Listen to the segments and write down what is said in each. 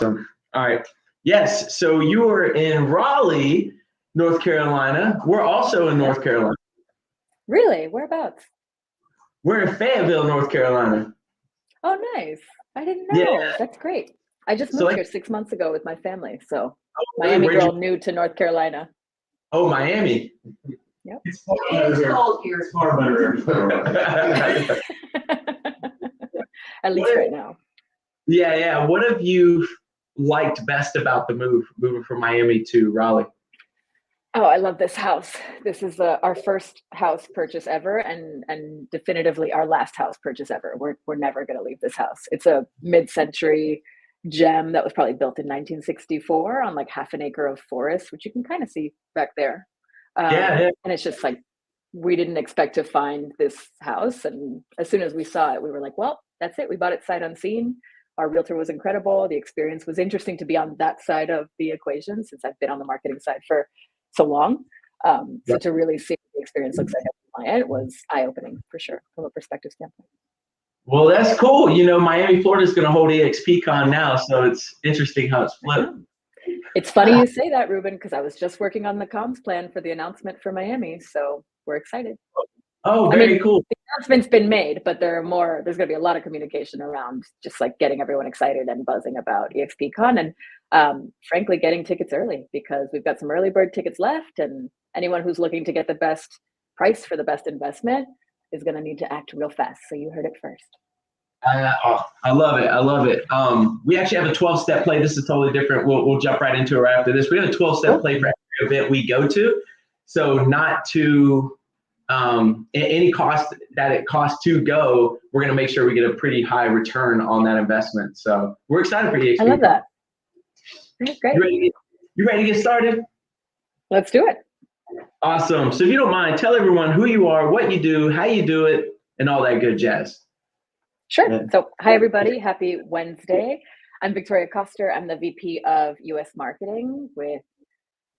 All right. Yes. So you are in Raleigh, North Carolina. We're also in North Carolina. Really? Whereabouts? We're in Fayetteville, North Carolina. Oh, nice. I didn't Yeah. know. That's great. I just So moved here 6 months ago with my family. So really? Miami Where'd girl, new to North Carolina. Oh, Miami. Yep. It's cold here. It's far better. At least right now. Yeah. What have you liked best about the moving from Miami to Raleigh? Oh, I love this house. This is our first house purchase ever, and definitively our last house purchase ever. We're never going to leave this house. It's a mid-century gem that was probably built in 1964 on like half an acre of forest, which you can kind of see back there. Yeah. And it's just like, we didn't expect to find this house. And as soon as we saw it, we were like, well, that's it. We bought it sight unseen. Our realtor was incredible. The experience was interesting to be on that side of the equation since I've been on the marketing side for so long. So to really see what the experience looks like at the client was eye-opening for sure from a perspective standpoint. Well, that's cool. You know, Miami, Florida is going to hold eXpCon now, so it's interesting how it's flipped. It's funny you say that, Ruben, because I was just working on the comms plan for the announcement for Miami, so we're excited. Oh, very cool. The announcement's been made, but there's going to be a lot of communication around just like getting everyone excited and buzzing about eXpCon and frankly, getting tickets early because we've got some early bird tickets left, and anyone who's looking to get the best price for the best investment is going to need to act real fast. So you heard it first. I love it. I love it. We actually have a 12-step play. This is totally different. We'll jump right into it right after this. We have a 12-step play for every event we go to. So not to any cost that it costs to go, we're going to make sure we get a pretty high return on that investment. So we're excited for eXp. I love that. That's great. You ready to get started? Let's do it. Awesome. So if you don't mind, tell everyone who you are, what you do, how you do it, and all that good jazz. Sure. So hi, everybody. Happy Wednesday. I'm Victoria Koster. I'm the VP of US Marketing with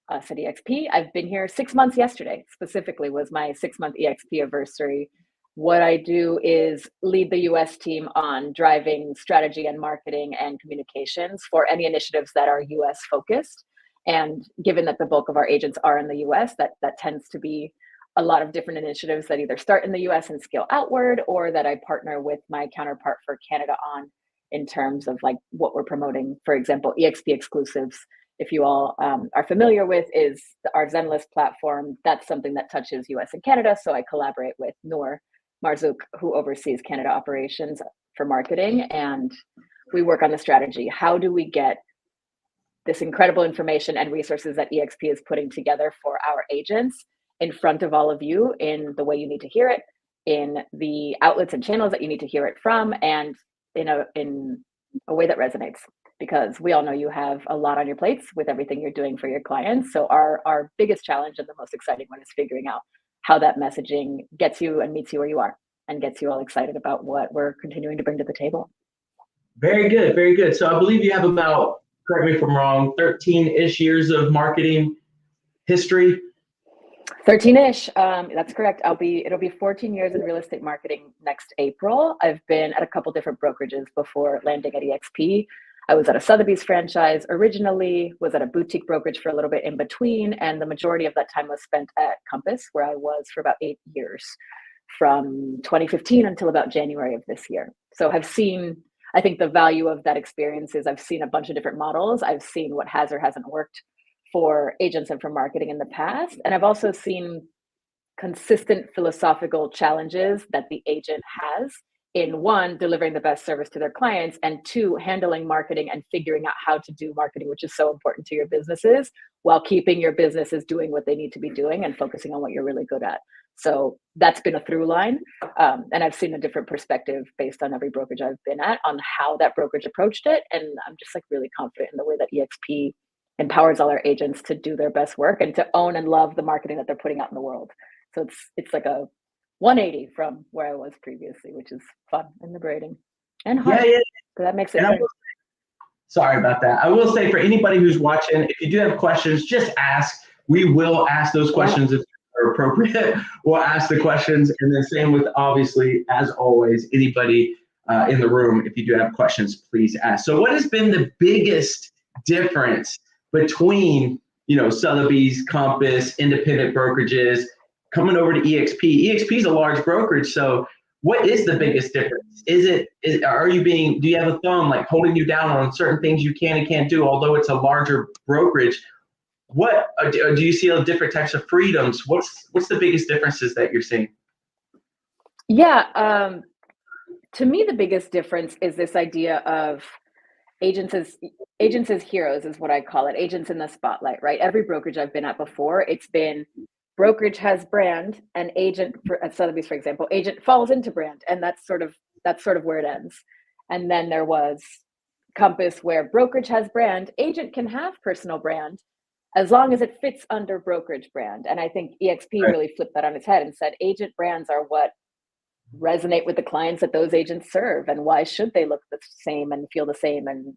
us at eXp. I've been here 6 months yesterday, specifically was my 6-month eXp anniversary. What I do is lead the US team on driving strategy and marketing and communications for any initiatives that are US focused. And given that the bulk of our agents are in the US, that tends to be a lot of different initiatives that either start in the US and scale outward, or that I partner with my counterpart for Canada on in terms of like what we're promoting. For example, eXp exclusives, if you all are familiar with, is our Zenlist platform. That's something that touches US and Canada. So I collaborate with Noor Marzouk, who oversees Canada operations for marketing. And we work on the strategy. How do we get this incredible information and resources that eXp is putting together for our agents in front of all of you in the way you need to hear it, in the outlets and channels that you need to hear it from, and in a way that resonates? Because we all know you have a lot on your plates with everything you're doing for your clients. So our biggest challenge and the most exciting one is figuring out how that messaging gets you and meets you where you are and gets you all excited about what we're continuing to bring to the table. Very good, very good. So I believe you have about, correct me if I'm wrong, 13-ish years of marketing history. 13-ish, that's correct. It'll be 14 years in real estate marketing next April. I've been at a couple different brokerages before landing at eXp. I was at a Sotheby's franchise originally, was at a boutique brokerage for a little bit in between, and the majority of that time was spent at Compass, where I was for about 8 years, from 2015 until about January of this year. So I've seen, I think the value of that experience is I've seen a bunch of different models. I've seen what has or hasn't worked for agents and for marketing in the past. And I've also seen consistent philosophical challenges that the agent has in, one, delivering the best service to their clients, and two, handling marketing and figuring out how to do marketing, which is so important to your businesses, while keeping your businesses doing what they need to be doing and focusing on what you're really good at. So that's been a through line. And I've seen a different perspective based on every brokerage I've been at on how that brokerage approached it. And I'm just like really confident in the way that eXp empowers all our agents to do their best work and to own and love the marketing that they're putting out in the world. So it's like a 180 from where I was previously, which is fun and liberating and hard. Yeah. So that makes it hard. Sorry about that. I will say, for anybody who's watching, if you do have questions, just ask. We will ask those questions if they're appropriate. We'll ask the questions. And then same with, obviously, as always, anybody in the room. If you do have questions, please ask. So what has been the biggest difference between, Sotheby's, Compass, independent brokerages, coming over to eXp? eXp is a large brokerage, so what is the biggest difference? Do you have a thumb like holding you down on certain things you can and can't do, although it's a larger brokerage? What do you see different types of freedoms? What's the biggest differences that you're seeing? Yeah, to me, the biggest difference is this idea of agents as heroes is what I call it. Agents in the spotlight, right? Every brokerage I've been at before, it's been brokerage has brand, and agent at Sotheby's, for example, agent falls into brand, and that's sort of where it ends. And then there was Compass, where brokerage has brand, agent can have personal brand as long as it fits under brokerage brand. And I think eXp really flipped that on its head and said agent brands are what resonate with the clients that those agents serve, and why should they look the same and feel the same and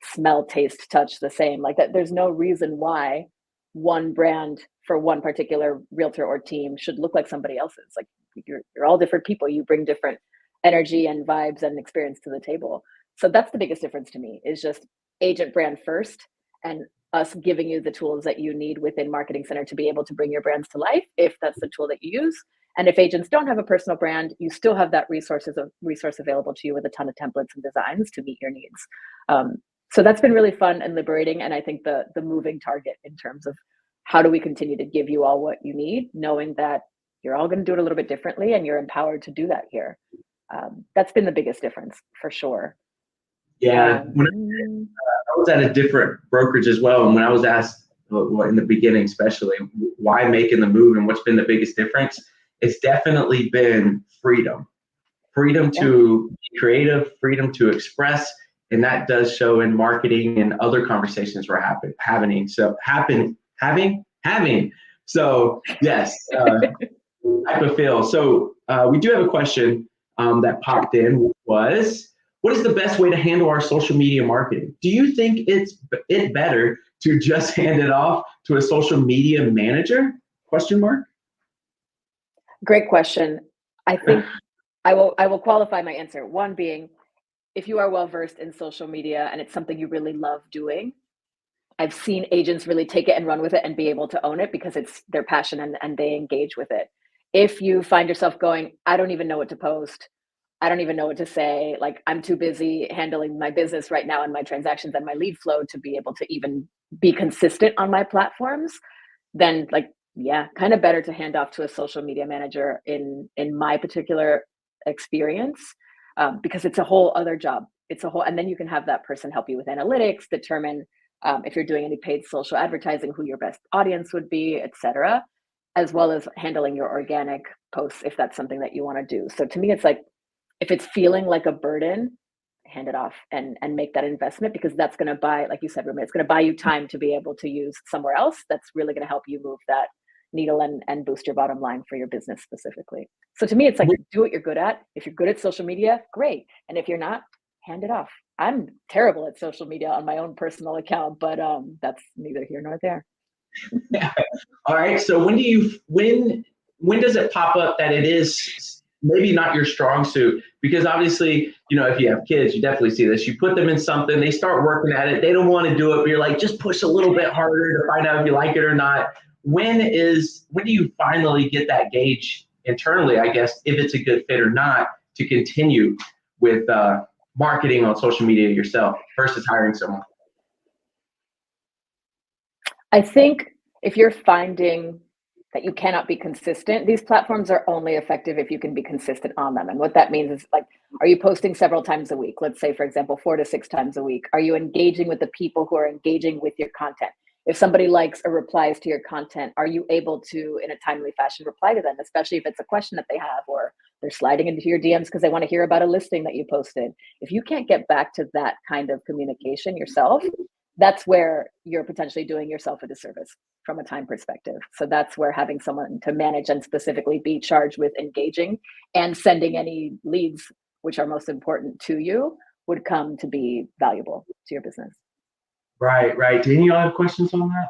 smell, taste, touch the same? Like that, there's no reason why one brand for one particular realtor or team should look like somebody else's. Like you're all different people. You bring different energy and vibes and experience to the table. So that's the biggest difference to me, is just agent brand first, and us giving you the tools that you need within Marketing Center to be able to bring your brands to life, if that's the tool that you use. And if agents don't have a personal brand, you still have that resource available to you with a ton of templates and designs to meet your needs. So that's been really fun and liberating. And I think the moving target in terms of how do we continue to give you all what you need, knowing that you're all going to do it a little bit differently and you're empowered to do that here. That's been the biggest difference for sure. Yeah, I was at a different brokerage as well. And when I was asked in the beginning, especially, why making the move and what's been the biggest difference, it's definitely been freedom to be creative, freedom to express. And that does show in marketing and other conversations we're having. So So yes, I fulfill. So we do have a question that popped in, was, what is the best way to handle our social media marketing? Do you think it's better to just hand it off to a social media manager? ? Great question. I think I will qualify my answer. One being, if you are well versed in social media and it's something you really love doing, I've seen agents really take it and run with it and be able to own it because it's their passion and they engage with it. If you find yourself going, I don't even know what to post, I don't even know what to say, like I'm too busy handling my business right now and my transactions and my lead flow to be able to even be consistent on my platforms, then kind of better to hand off to a social media manager in my particular experience, because it's a whole other job. And then you can have that person help you with analytics, determine if you're doing any paid social advertising, who your best audience would be, etc., as well as handling your organic posts if that's something that you want to do. So to me, it's like, if it's feeling like a burden, hand it off and make that investment, because that's going to buy, like you said, Ruben, it's going to buy you time to be able to use somewhere else that's really going to help you move that needle and boost your bottom line for your business specifically. So to me, it's like, do what you're good at. If you're good at social media, great. And if you're not, hand it off. I'm terrible at social media on my own personal account, but that's neither here nor there. All right. So when does it pop up that it is maybe not your strong suit? Because obviously, if you have kids, you definitely see this. You put them in something, they start working at it, they don't want to do it, but you're like, just push a little bit harder to find out if you like it or not. When do you finally get that gauge internally, I guess, if it's a good fit or not, to continue with marketing on social media yourself versus hiring someone? I think if you're finding that you cannot be consistent, these platforms are only effective if you can be consistent on them. And what that means is, like, are you posting several times a week? Let's say, for example, 4 to 6 times a week. Are you engaging with the people who are engaging with your content? If somebody likes or replies to your content, are you able to, in a timely fashion, reply to them, especially if it's a question that they have, or they're sliding into your DMs because they want to hear about a listing that you posted? If you can't get back to that kind of communication yourself, that's where you're potentially doing yourself a disservice from a time perspective. So that's where having someone to manage and specifically be charged with engaging and sending any leads, which are most important to you, would come to be valuable to your business. Right. Do any of y'all have questions on that?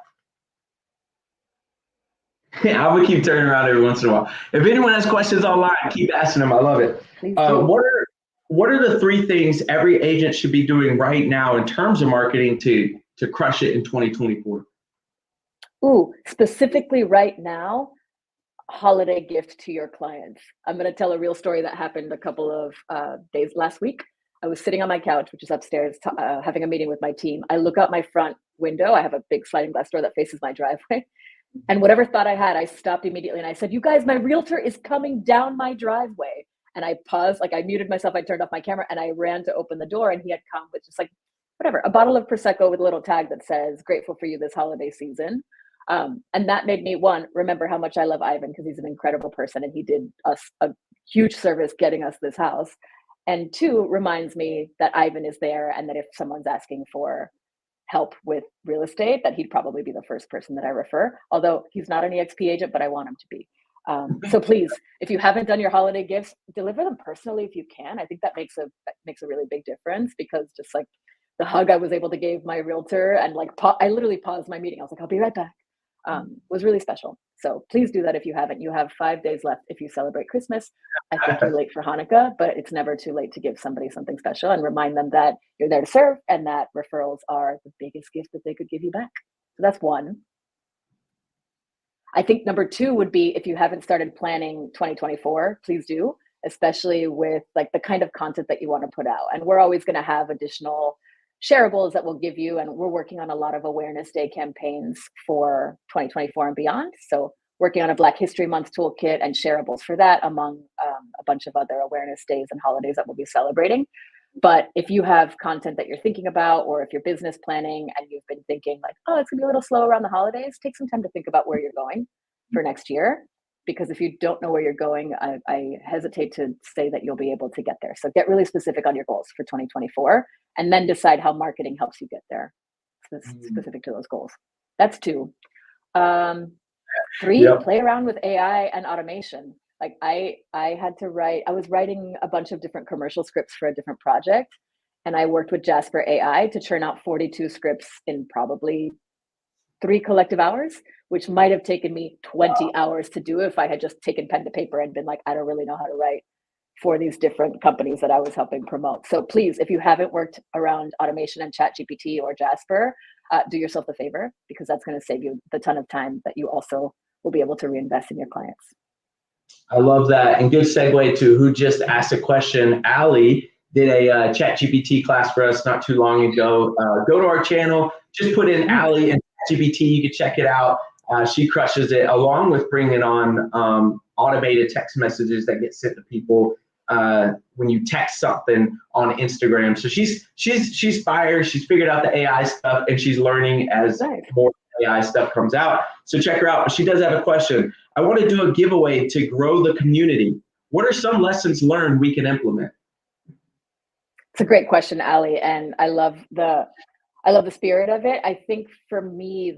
Yeah, I'm gonna keep turning around every once in a while. If anyone has questions online, keep asking them. I love it. what are the 3 things every agent should be doing right now in terms of marketing to crush it in 2024? Ooh, specifically right now, holiday gift to your clients. I'm going to tell a real story that happened a couple of days last week. I was sitting on my couch, which is upstairs, having a meeting with my team. I look out my front window. I have a big sliding glass door that faces my driveway. And whatever thought I had, I stopped immediately and I said, you guys, my realtor is coming down my driveway. And I paused, like I muted myself, I turned off my camera and I ran to open the door, and he had come with just like, whatever, a bottle of Prosecco with a little tag that says, grateful for you this holiday season. And that made me, one, remember how much I love Ivan, because he's an incredible person and he did us a huge service getting us this house. And 2, reminds me that Ivan is there, and that if someone's asking for help with real estate, that he'd probably be the first person that I refer, although he's not an eXp agent, but I want him to be. So please, if you haven't done your holiday gifts, deliver them personally if you can. I think that makes a really big difference, because just like the hug I was able to give my realtor, and like I literally paused my meeting. I was like, I'll be right back. Was really special. So please do that if you haven't. You have 5 days left if you celebrate Christmas. I think you're late for Hanukkah, but it's never too late to give somebody something special and remind them that you're there to serve and that referrals are the biggest gift that they could give you back. So that's 1. I think number 2 would be, if you haven't started planning 2024, please do, especially with like the kind of content that you want to put out. And we're always going to have additional shareables that we'll give you. And we're working on a lot of awareness day campaigns for 2024 and beyond. So working on a Black History Month toolkit and shareables for that, among a bunch of other awareness days and holidays that we'll be celebrating. But if you have content that you're thinking about, or if you're business planning and you've been thinking like, oh, it's gonna be a little slow around the holidays, take some time to think about where you're going for next year. Because if you don't know where you're going, I hesitate to say that you'll be able to get there. So get really specific on your goals for 2024, and then decide how marketing helps you get there, specific to those goals. That's 2. 3, play around with AI and automation. Like I was writing a bunch of different commercial scripts for a different project, and I worked with Jasper AI to churn out 42 scripts in probably 3 collective hours, which might have taken me 20 hours to do if I had just taken pen to paper and been like, I don't really know how to write for these different companies that I was helping promote. So please, if you haven't worked around automation and ChatGPT or Jasper, do yourself a favor, because that's going to save you the ton of time that you also will be able to reinvest in your clients. I love that. And good segue to who just asked a question. Allie did a ChatGPT class for us not too long ago. Go to our channel, just put in Allie and ChatGPT. You can check it out. She crushes it, along with bringing on automated text messages that get sent to people when you text something on Instagram. So she's fired. She's figured out the AI stuff, and she's learning as more AI stuff comes out. So check her out. But she does have a question. I want to do a giveaway to grow the community. What are some lessons learned we can implement? It's a great question, Allie, and I love the spirit of it. I think for me,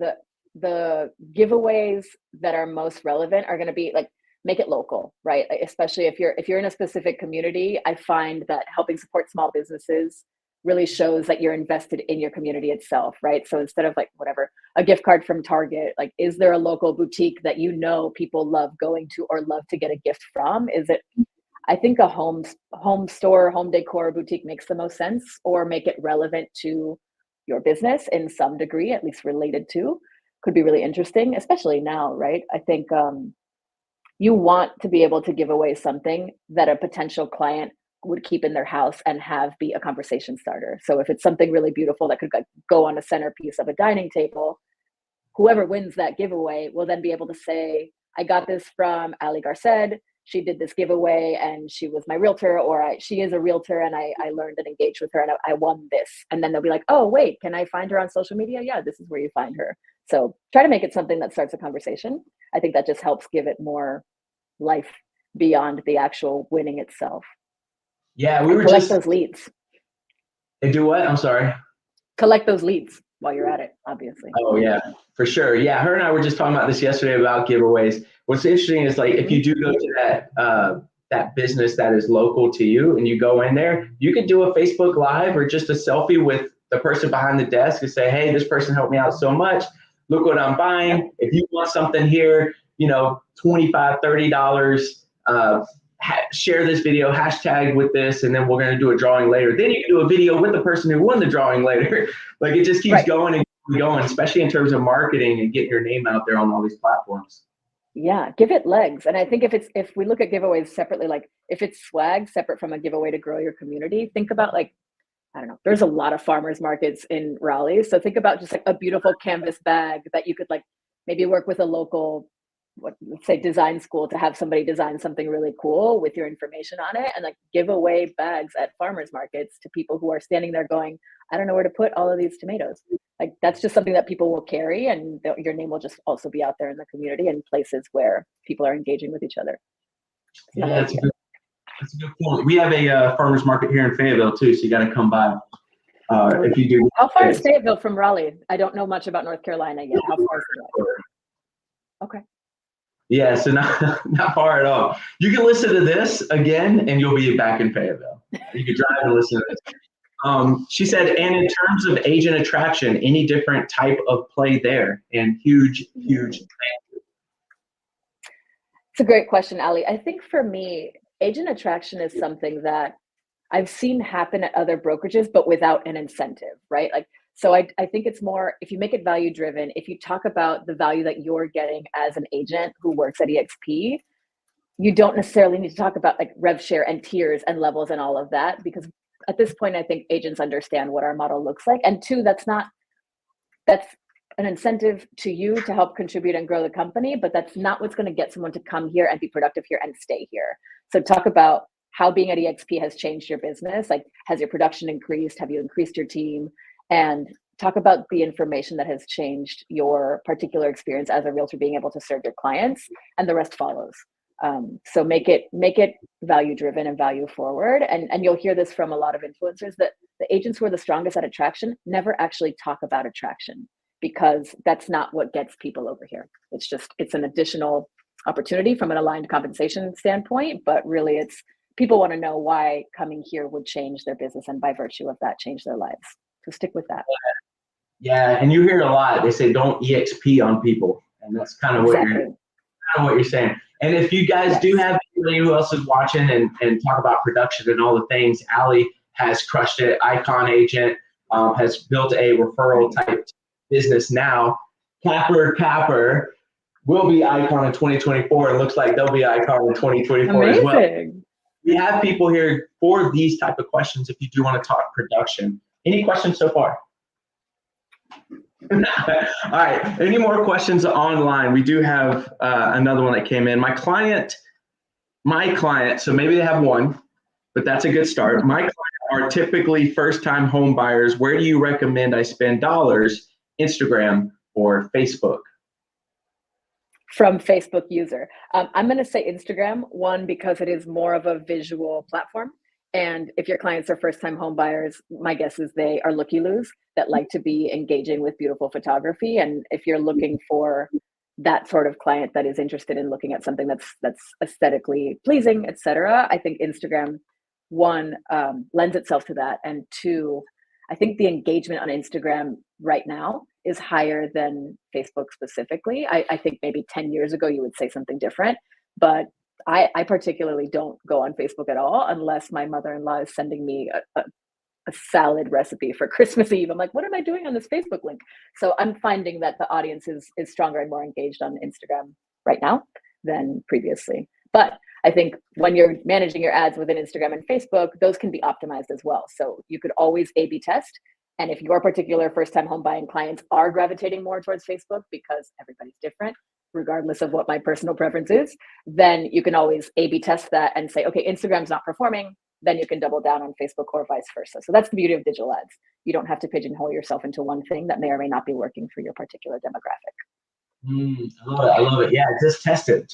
the giveaways that are most relevant are going to be like, make it local, right? Especially if you're in a specific community. I find that helping support small businesses really shows that you're invested in your community itself, right? So instead of like whatever, a gift card from Target, like, is there a local boutique that you know people love going to or love to get a gift from? Is it, I think a home store, home decor boutique makes the most sense, or make it relevant to your business in some degree, at least related to, could be really interesting, especially now, right? I think you want to be able to give away something that a potential client would keep in their house and have be a conversation starter. So if it's something really beautiful that could go on a centerpiece of a dining table, whoever wins that giveaway will then be able to say, I got this from Ali Garced. She did this giveaway and she was my realtor, or she is a realtor and I learned and engaged with her and I won this. And then they'll be like, oh, wait, can I find her on social media? Yeah, this is where you find her. So try to make it something that starts a conversation. I think that just helps give it more life beyond the actual winning itself. Yeah, we were collect those leads. And do what? I'm sorry. Collect those leads while you're at it, obviously. Oh yeah, for sure. Yeah, her and I were just talking about this yesterday about giveaways. What's interesting is like if you do go to that business that is local to you and you go in there, you could do a Facebook Live or just a selfie with the person behind the desk and say, hey, this person helped me out so much. Look what I'm buying. If you want something here, $25, $30, share this video, hashtag with this, and then we're going to do a drawing later. Then you can do a video with the person who won the drawing later. Like, it just keeps going and going, especially in terms of marketing and getting your name out there on all these platforms. Yeah, give it legs. And I think if we look at giveaways separately, like if it's swag separate from a giveaway to grow your community, think about, like, I don't know, there's a lot of farmers markets in Raleigh. So think about just like a beautiful canvas bag that you could like maybe work with a local, let's say design school, to have somebody design something really cool with your information on it, and like give away bags at farmers markets to people who are standing there going, I don't know where to put all of these tomatoes. Like, that's just something that people will carry, and your name will just also be out there in the community and places where people are engaging with each other. Yeah, that's a good point. We have a farmers market here in Fayetteville too, so you got to come by if you do. How far is Fayetteville from Raleigh? I don't know much about North Carolina yet. How far is it? Okay. Yeah, so not far at all. You can listen to this again, and you'll be back in Fayetteville. You can drive and listen to this. She said, and in terms of agent attraction, any different type of play there? And huge. It's a great question, Ali. I think for me, agent attraction is something that I've seen happen at other brokerages, but without an incentive, right? Like, so I think it's more, if you make it value driven, if you talk about the value that you're getting as an agent who works at eXp, you don't necessarily need to talk about like rev share and tiers and levels and all of that, because at this point, I think agents understand what our model looks like. And two, that's an incentive to you to help contribute and grow the company, but that's not what's going to get someone to come here and be productive here and stay here. So talk about how being at eXp has changed your business. Like, has your production increased? Have you increased your team? And talk about the information that has changed your particular experience as a realtor being able to serve your clients, and the rest follows. So make it value driven and value forward. And you'll hear this from a lot of influencers, that the agents who are the strongest at attraction never actually talk about attraction, because that's not what gets people over here. It's an additional opportunity from an aligned compensation standpoint, but really people want to know why coming here would change their business, and by virtue of that, change their lives. So stick with that. Yeah, and you hear it a lot. They say don't EXP on people, and that's kind of what you're saying. And if you guys do have anybody who else is watching and talk about production and all the things, Ali has crushed it. Icon Agent has built a referral type business now. Capper will be Icon in 2024. It looks like they'll be Icon in 2024 as well. We have people here for these type of questions if you do want to talk production. Any questions so far? All right. Any more questions online? We do have another one that came in. My client, so maybe they have one, but that's a good start. My client are typically first-time home buyers. Where do you recommend I spend dollars, Instagram or Facebook? From Facebook user. I'm going to say Instagram, one, because it is more of a visual platform. And if your clients are first-time home buyers, my guess is they are looky-loos that like to be engaging with beautiful photography. And if you're looking for that sort of client that is interested in looking at something that's aesthetically pleasing, et cetera, I think Instagram, one, lends itself to that. And two, I think the engagement on Instagram right now is higher than Facebook specifically. I think maybe 10 years ago, you would say something different, but I particularly don't go on Facebook at all unless my mother-in-law is sending me a salad recipe for Christmas Eve. I'm like, what am I doing on this Facebook link? So I'm finding that the audience is stronger and more engaged on Instagram right now than previously. But I think when you're managing your ads within Instagram and Facebook, those can be optimized as well. So you could always A/B test. And if your particular first-time home buying clients are gravitating more towards Facebook, because everybody's different, regardless of what my personal preference is, then you can always A/B test that and say, okay, Instagram's not performing, then you can double down on Facebook or vice versa. So that's the beauty of digital ads. You don't have to pigeonhole yourself into one thing that may or may not be working for your particular demographic. I love it. Yeah, just test it.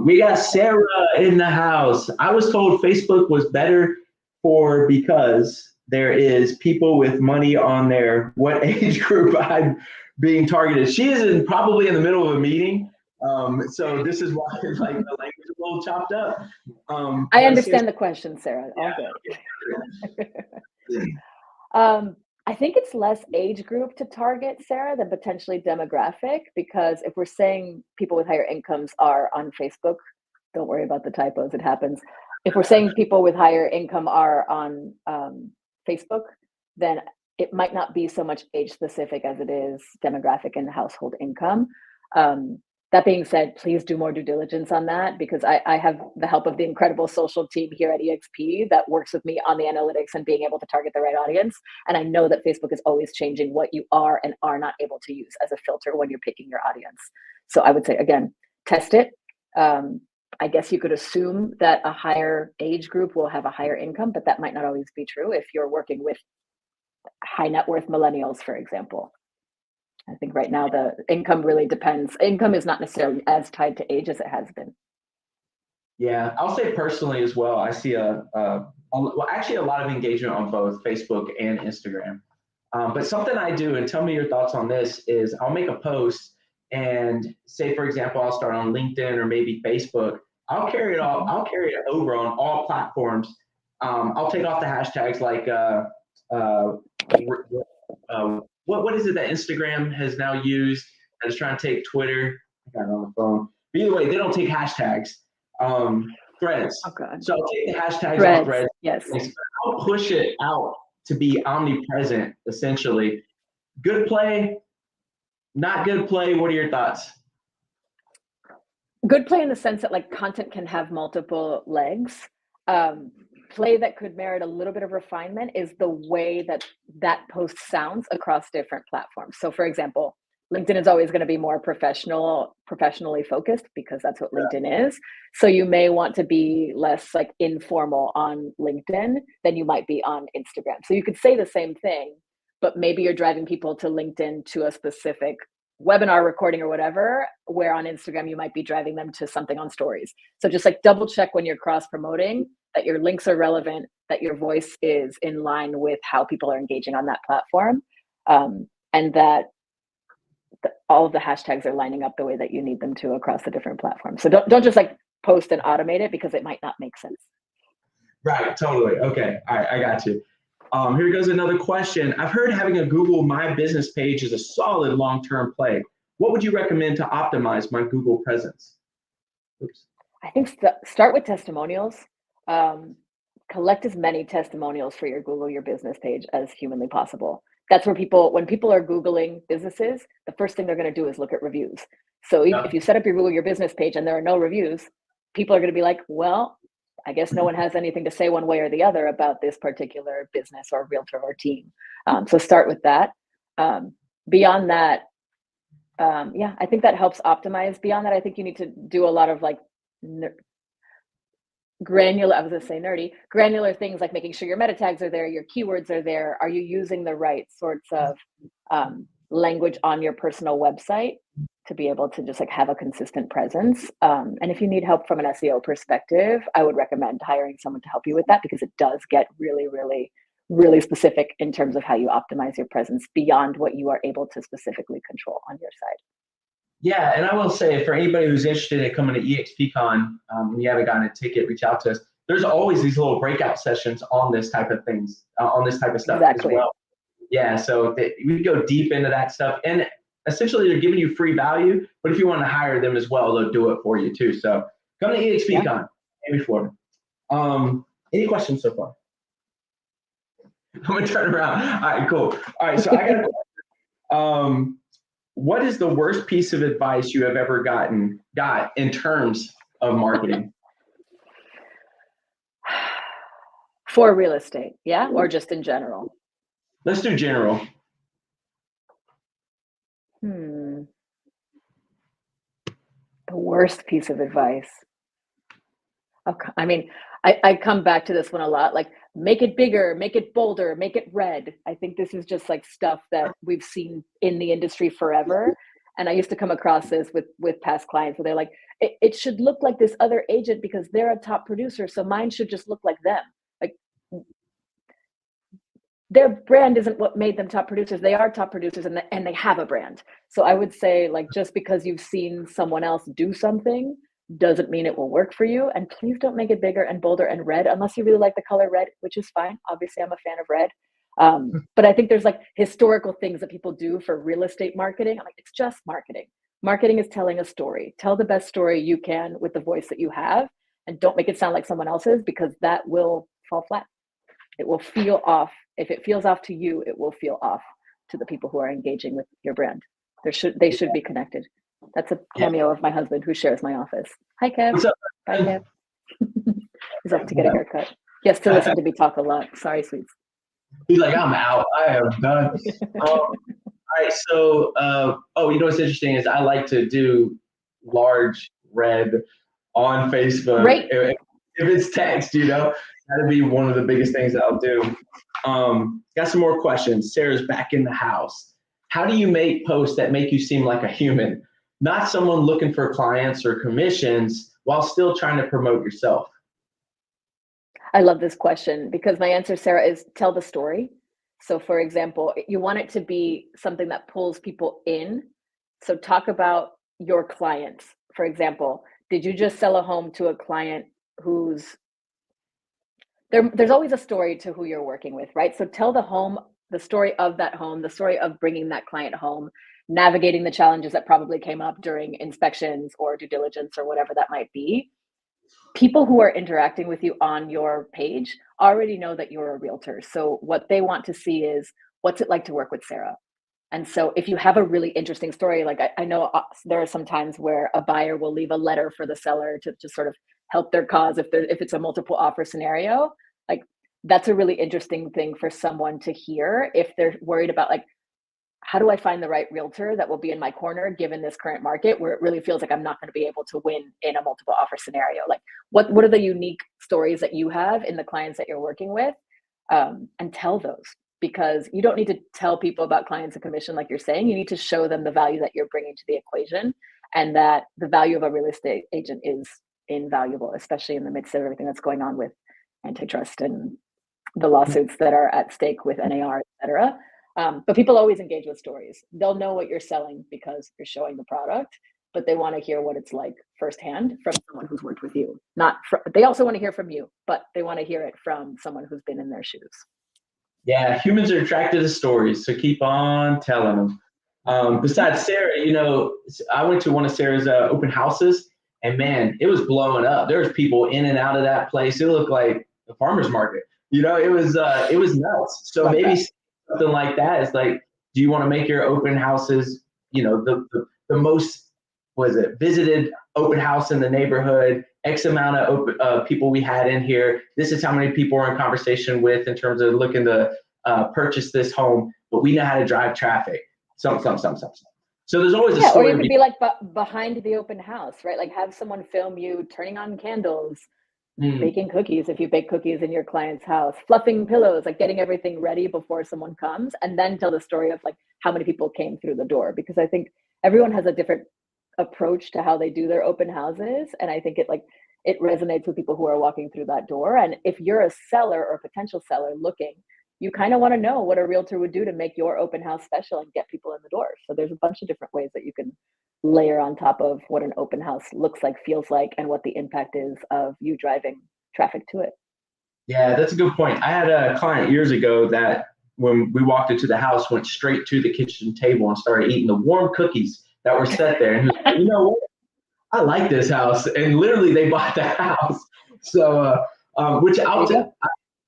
We got Sarah in the house. I was told Facebook was better because there is people with money on there. What age group I'm being targeted? She is probably in the middle of a meeting. So this is why like the language is a little chopped up. I understand the question, Sarah. All good. I think it's less age group to target, Sarah, than potentially demographic, because if we're saying people with higher incomes are on Facebook don't worry about the typos, it happens. If we're saying people with higher income are on Facebook, then it might not be so much age specific as it is demographic and household income. That being said, please do more due diligence on that, because I have the help of the incredible social team here at eXp that works with me on the analytics and being able to target the right audience. And I know that Facebook is always changing what you are and are not able to use as a filter when you're picking your audience. So I would say, again, test it. I guess you could assume that a higher age group will have a higher income, but that might not always be true if you're working with high net worth millennials, for example. I think right now the income really depends. Income is not necessarily as tied to age as it has been. Yeah, I'll say personally as well, I see actually a lot of engagement on both Facebook and Instagram. But something I do, and tell me your thoughts on this, is I'll make a post and say, for example, I'll start on LinkedIn or maybe Facebook. I'll carry it over on all platforms. I'll take off the hashtags like what is it that Instagram has now used that is trying to take Twitter? I got it on the phone. But either way, they don't take hashtags. Threads. Okay. So I'll take the hashtags Threads, on Threads. yes. I'll push it out to be omnipresent, essentially. Good play, not good play. What are your thoughts? Good play in the sense that like content can have multiple legs. Play that could merit a little bit of refinement is the way that that post sounds across different platforms. So for example, LinkedIn is always going to be more professionally focused because that's what LinkedIn is. So you may want to be less like informal on LinkedIn than you might be on Instagram. So you could say the same thing, but maybe you're driving people to LinkedIn to a specific webinar recording or whatever, where on Instagram you might be driving them to something on stories. So just like double check when you're cross promoting that your links are relevant, that your voice is in line with how people are engaging on that platform, and that all of the hashtags are lining up the way that you need them to across the different platforms. So don't just like post and automate it because it might not make sense. Right, totally. Okay, all right, I got you. Here goes another question. I've heard having a Google My Business page is a solid long-term play. What would you recommend to optimize my Google presence? Oops. I think start with testimonials. Collect as many testimonials for your Google Your Business page as humanly possible. That's where when people are Googling businesses, the first thing they're going to do is look at reviews. So if you set up your Google Your Business page and there are no reviews, people are going to be like, well, I guess no one has anything to say one way or the other about this particular business or realtor or team. So start with that. Beyond that, I think that helps optimize. Beyond that, I think you need to do a lot of like granular things like making sure your meta tags are there, your keywords are there. Are you using the right sorts of language on your personal website to be able to just like have a consistent presence? And if you need help from an SEO perspective, I would recommend hiring someone to help you with that, because it does get really, really, really specific in terms of how you optimize your presence beyond what you are able to specifically control on your side. Yeah, and I will say, for anybody who's interested in coming to eXpCon, and you haven't gotten a ticket, reach out to us. There's always these little breakout sessions on this type of things, on this type of stuff as well. Yeah, so we go deep into that stuff, and essentially they're giving you free value. But if you want to hire them as well, they'll do it for you too. So come to eXpCon, Miami, Florida. Any questions so far? I'm gonna turn around. All right, cool. All right, so I got a question. What is the worst piece of advice you have ever got in terms of marketing? For real estate, yeah, or just in general? Let's do general. The worst piece of advice. I mean, I come back to this one a lot, like make it bigger, make it bolder, make it red. I think this is just like stuff that we've seen in the industry forever. And I used to come across this with past clients where they're like, it should look like this other agent because they're a top producer, so mine should just look like them. Like, their brand isn't what made them top producers. They are top producers and they have a brand. So I would say, like, just because you've seen someone else do something doesn't mean it will work for you. And please don't make it bigger and bolder and red unless you really like the color red, which is fine. Obviously, I'm a fan of red. But I think there's like historical things that people do for real estate marketing. I'm like, it's just marketing. Marketing is telling a story. Tell the best story you can with the voice that you have, and don't make it sound like someone else's, because that will fall flat. It will feel off. If it feels off to you, it will feel off to the people who are engaging with your brand. They should be connected. That's a cameo of my husband, who shares my office. Hi, Kev. What's up? Bye, Kev. He's off to get a haircut. He has to listen to me talk a lot. Sorry, sweets. He's like, I'm out. I am done. All right. So, you know what's interesting is I like to do large red on Facebook. Right. If it's text, that'd be one of the biggest things that I'll do. Got some more questions. Sarah's back in the house. How do you make posts that make you seem like a human, not someone looking for clients or commissions while still trying to promote yourself? I love this question, because my answer, Sarah, is tell the story. So for example, you want it to be something that pulls people in. So talk about your clients. For example, did you just sell a home to a client who's there's always a story to who you're working with, right? So tell the story of that home, the story of bringing that client home, navigating the challenges that probably came up during inspections or due diligence or whatever that might be. People who are interacting with you on your page already know that you're a realtor. So what they want to see is, what's it like to work with Sarah? And so if you have a really interesting story, like I know there are some times where a buyer will leave a letter for the seller to sort of help their cause if it's a multiple offer scenario. Like, that's a really interesting thing for someone to hear if they're worried about, like, how do I find the right realtor that will be in my corner given this current market where it really feels like I'm not going to be able to win in a multiple offer scenario? Like, what are the unique stories that you have in the clients that you're working with? And tell those, because you don't need to tell people about clients and commission like you're saying. You need to show them the value that you're bringing to the equation, and that the value of a real estate agent is invaluable, especially in the midst of everything that's going on with antitrust and the lawsuits that are at stake with NAR, et cetera. But people always engage with stories. They'll know what you're selling because you're showing the product, but they want to hear what it's like firsthand from someone who's worked with you. They also want to hear from you, but they want to hear it from someone who's been in their shoes. Yeah, humans are attracted to stories, so keep on telling them. Besides Sarah, I went to one of Sarah's open houses, and man, it was blowing up. There was people in and out of that place. It looked like the farmer's market. It was nuts. So Love maybe that. something like that is like, do you want to make your open houses, the most, visited open house in the neighborhood, X amount of people we had in here. This is how many people we're in conversation with in terms of looking to purchase this home, but we know how to drive traffic. Some. So there's always a story. Or you could be like behind the open house, right? Like, have someone film you turning on candles, baking cookies if you bake cookies in your client's house, fluffing pillows, like getting everything ready before someone comes, and then tell the story of like how many people came through the door. Because I think everyone has a different approach to how they do their open houses, and I think it resonates with people who are walking through that door. And if you're a seller or potential seller looking, you kind of want to know what a realtor would do to make your open house special and get people in the door. So there's a bunch of different ways that you can layer on top of what an open house looks like, feels like, and what the impact is of you driving traffic to it. Yeah, that's a good point. I had a client years ago that when we walked into the house, went straight to the kitchen table and started eating the warm cookies that were set there. And he was like, you know what? I like this house. And literally they bought the house. So, which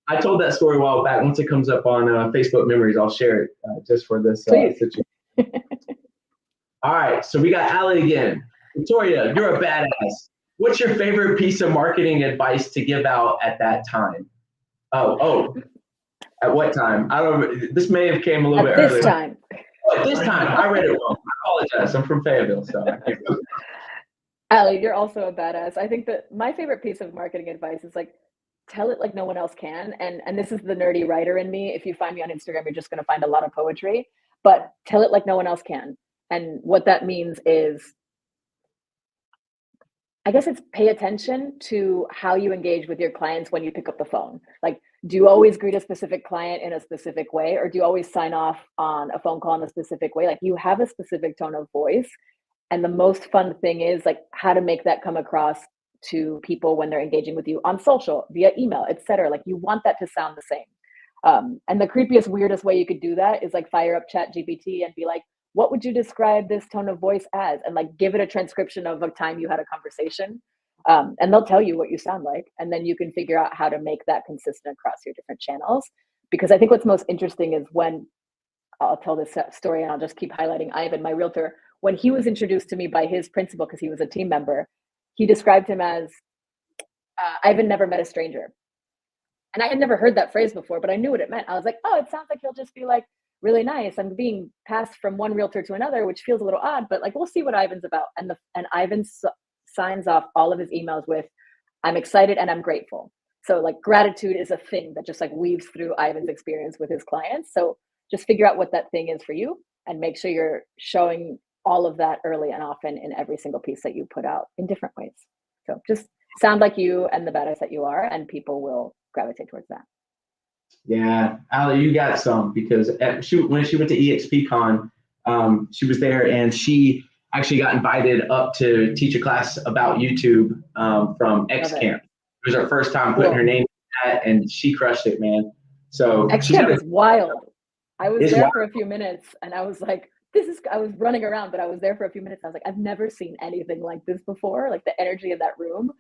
I told that story a while back. Once it comes up on Facebook Memories, I'll share it just for this situation. All right, so we got Allie again. Victoria, you're a badass. What's your favorite piece of marketing advice to give out at that time? Oh, at what time? I don't. This may have came a little bit earlier. This time. Oh, at this time, I read it wrong. I apologize. I'm from Fayetteville, so I can't. Allie, you're also a badass. I think that my favorite piece of marketing advice is like, tell it like no one else can. And this is the nerdy writer in me. If you find me on Instagram, you're just going to find a lot of poetry, but tell it like no one else can. And what that means is, I guess it's pay attention to how you engage with your clients when you pick up the phone. Like, do you always greet a specific client in a specific way? Or do you always sign off on a phone call in a specific way? Like, you have a specific tone of voice. And the most fun thing is like how to make that come across to people when they're engaging with you on social, via email, et cetera. Like, you want that to sound the same. And the creepiest, weirdest way you could do that is like fire up ChatGPT and be like, what would you describe this tone of voice as? And like, give it a transcription of a time you had a conversation. And they'll tell you what you sound like. And then you can figure out how to make that consistent across your different channels. Because I think what's most interesting is when, I'll tell this story and I'll just keep highlighting Ivan, my realtor, when he was introduced to me by his principal, because he was a team member, he described him as, Ivan never met a stranger. And I had never heard that phrase before, but I knew what it meant. I was like, oh, it sounds like he'll just be like really nice. I'm being passed from one realtor to another, which feels a little odd, but like, we'll see what Ivan's about. And Ivan signs off all of his emails with, I'm excited and I'm grateful. So like gratitude is a thing that just like weaves through Ivan's experience with his clients. So just figure out what that thing is for you and make sure you're showing all of that early and often in every single piece that you put out in different ways. So just sound like you and the badass that you are, and people will gravitate towards that. Yeah, Ali, you got some, because when she went to eXpCon, she was there and she actually got invited up to teach a class about YouTube from XCamp. It was her first time putting her name in that, and she crushed it, man. So XCamp is wild. I was there for a few minutes and I was like, I was running around, but I was there for a few minutes. I was like, I've never seen anything like this before. Like the energy in that room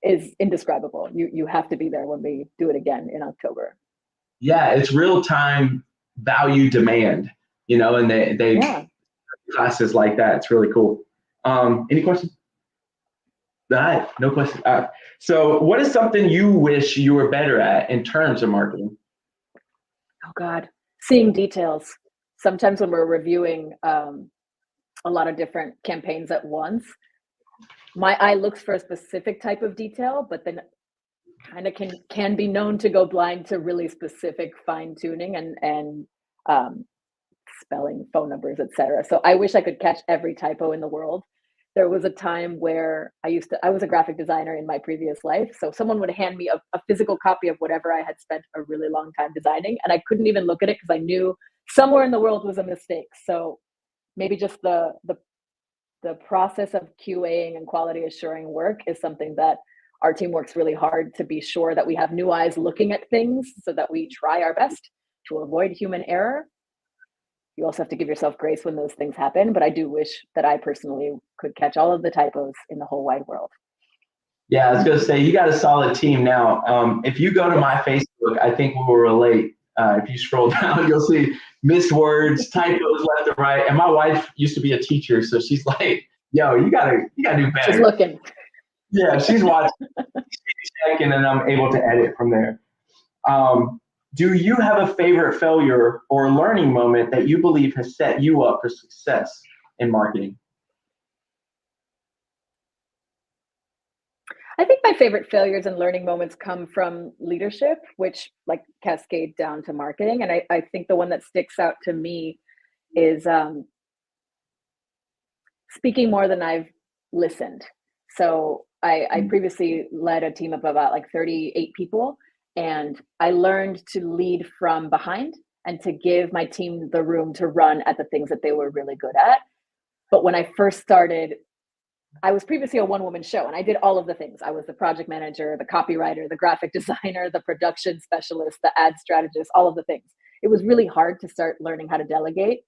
is indescribable. You have to be there when we do it again in October. Yeah, it's real time value demand, and they classes like that. It's really cool. Any questions? All right, no questions. So what is something you wish you were better at in terms of marketing? Oh God, seeing details. Sometimes when we're reviewing a lot of different campaigns at once, my eye looks for a specific type of detail, but then kind of can be known to go blind to really specific fine tuning and spelling, phone numbers, etc. So I wish I could catch every typo in the world. There was a time where I was a graphic designer in my previous life. So someone would hand me a physical copy of whatever I had spent a really long time designing, and I couldn't even look at it because I knew somewhere in the world was a mistake. So maybe just the process of QAing and quality assuring work is something that our team works really hard to be sure that we have new eyes looking at things so that we try our best to avoid human error. You also have to give yourself grace when those things happen, but I do wish that I personally could catch all of the typos in the whole wide world. Yeah, I was going to say, you got a solid team now. If you go to my Facebook, I think we will relate. If you scroll down, you'll see missed words, typos left and right. And my wife used to be a teacher, so she's like, yo, you gotta do better. She's looking. Yeah, she's watching, she's checking, and I'm able to edit from there. Do you have a favorite failure or learning moment that you believe has set you up for success in marketing? I think my favorite failures and learning moments come from leadership, which like cascade down to marketing. And I think the one that sticks out to me is speaking more than I've listened. So I previously led a team of about like 38 people, and I learned to lead from behind and to give my team the room to run at the things that they were really good at. But when I first started, I was previously a one-woman show, and I did all of the things. I was the project manager, the copywriter, the graphic designer, the production specialist, the ad strategist, all of the things. It was really hard to start learning how to delegate